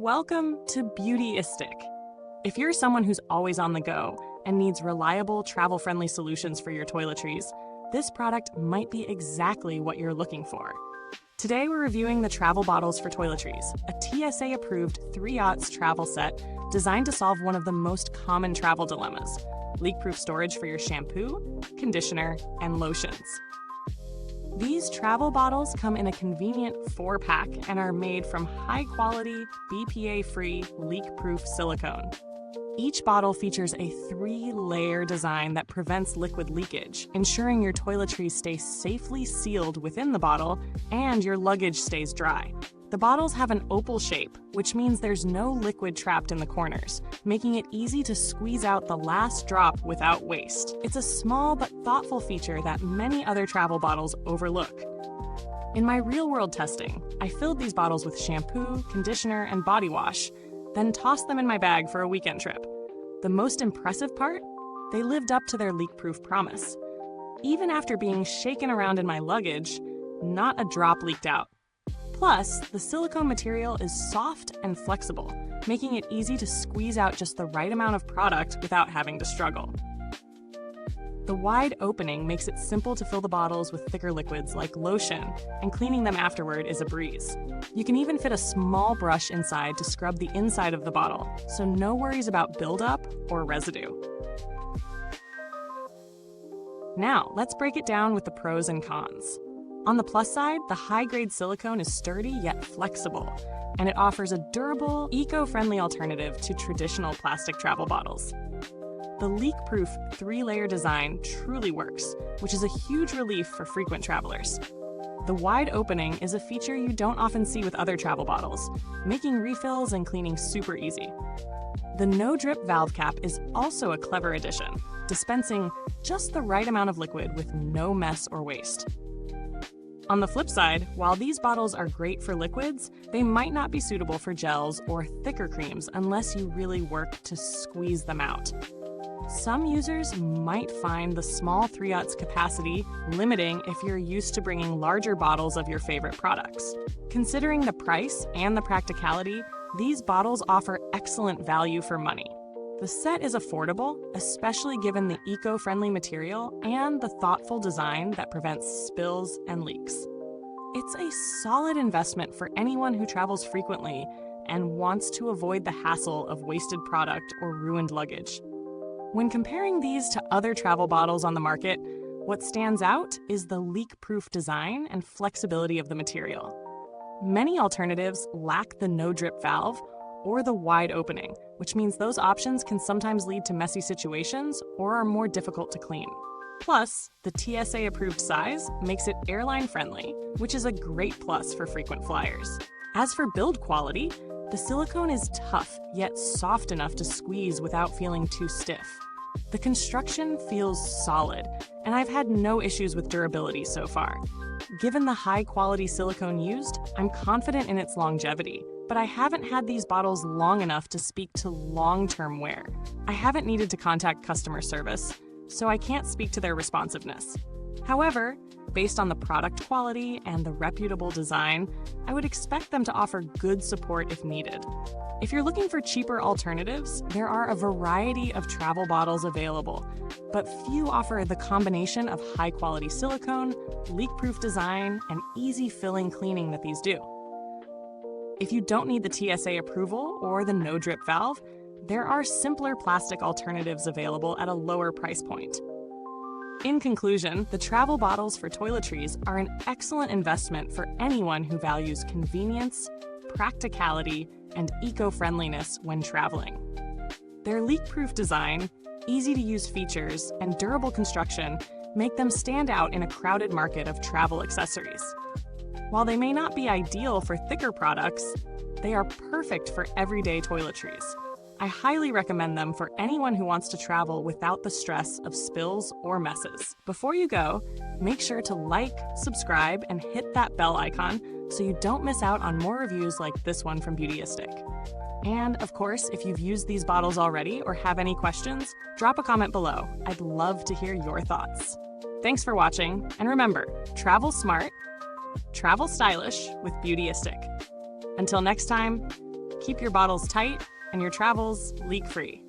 Welcome to Beautyistic. If you're someone who's always on the go and needs reliable, travel-friendly solutions for your toiletries, this product might be exactly what you're looking for. Today we're reviewing the travel bottles for toiletries, a TSA-approved 3/0 travel set designed to solve one of the most common travel dilemmas: leak-proof storage for your shampoo, conditioner, and lotions. These travel bottles come in a convenient 4-pack and are made from high-quality, BPA-free, leak-proof silicone. Each bottle features a 3-layer design that prevents liquid leakage, ensuring your toiletries stay safely sealed within the bottle and your luggage stays dry. The bottles have an opal shape, which means there's no liquid trapped in the corners, making it easy to squeeze out the last drop without waste. It's a small but thoughtful feature that many other travel bottles overlook. In my real-world testing, I filled these bottles with shampoo, conditioner, and body wash, then tossed them in my bag for a weekend trip. The most impressive part? They lived up to their leak-proof promise. Even after being shaken around in my luggage, not a drop leaked out. Plus, the silicone material is soft and flexible, making it easy to squeeze out just the right amount of product without having to struggle. The wide opening makes it simple to fill the bottles with thicker liquids like lotion, and cleaning them afterward is a breeze. You can even fit a small brush inside to scrub the inside of the bottle, so no worries about buildup or residue. Now, let's break it down with the pros and cons. On the plus side, the high-grade silicone is sturdy yet flexible, and it offers a durable, eco-friendly alternative to traditional plastic travel bottles. The leak-proof 3-layer design truly works, which is a huge relief for frequent travelers. The wide opening is a feature you don't often see with other travel bottles, making refills and cleaning super easy. The no-drip valve cap is also a clever addition, dispensing just the right amount of liquid with no mess or waste. On the flip side, while these bottles are great for liquids, they might not be suitable for gels or thicker creams unless you really work to squeeze them out. Some users might find the small 3/0 capacity limiting if you're used to bringing larger bottles of your favorite products. Considering the price and the practicality, these bottles offer excellent value for money. The set is affordable, especially given the eco-friendly material and the thoughtful design that prevents spills and leaks. It's a solid investment for anyone who travels frequently and wants to avoid the hassle of wasted product or ruined luggage. When comparing these to other travel bottles on the market, what stands out is the leak-proof design and flexibility of the material. Many alternatives lack the no-drip valve or the wide opening, which means those options can sometimes lead to messy situations or are more difficult to clean. Plus, the TSA-approved size makes it airline-friendly, which is a great plus for frequent flyers. As for build quality, the silicone is tough, yet soft enough to squeeze without feeling too stiff. The construction feels solid, and I've had no issues with durability so far. Given the high-quality silicone used, I'm confident in its longevity, but I haven't had these bottles long enough to speak to long-term wear. I haven't needed to contact customer service, so I can't speak to their responsiveness. However, based on the product quality and the reputable design, I would expect them to offer good support if needed. If you're looking for cheaper alternatives, there are a variety of travel bottles available, but few offer the combination of high-quality silicone, leak-proof design, and easy-filling cleaning that these do. If you don't need the TSA approval or the no-drip valve, there are simpler plastic alternatives available at a lower price point. In conclusion, the travel bottles for toiletries are an excellent investment for anyone who values convenience, practicality, and eco-friendliness when traveling. Their leak-proof design, easy-to-use features, and durable construction make them stand out in a crowded market of travel accessories. While they may not be ideal for thicker products, they are perfect for everyday toiletries. I highly recommend them for anyone who wants to travel without the stress of spills or messes. Before you go, make sure to like, subscribe, and hit that bell icon so you don't miss out on more reviews like this one from Beautyistic. And of course, if you've used these bottles already or have any questions, drop a comment below. I'd love to hear your thoughts. Thanks for watching, and remember, travel smart, travel stylish with Beautyistic. Until next time, Keep your bottles tight and your travels leak-free.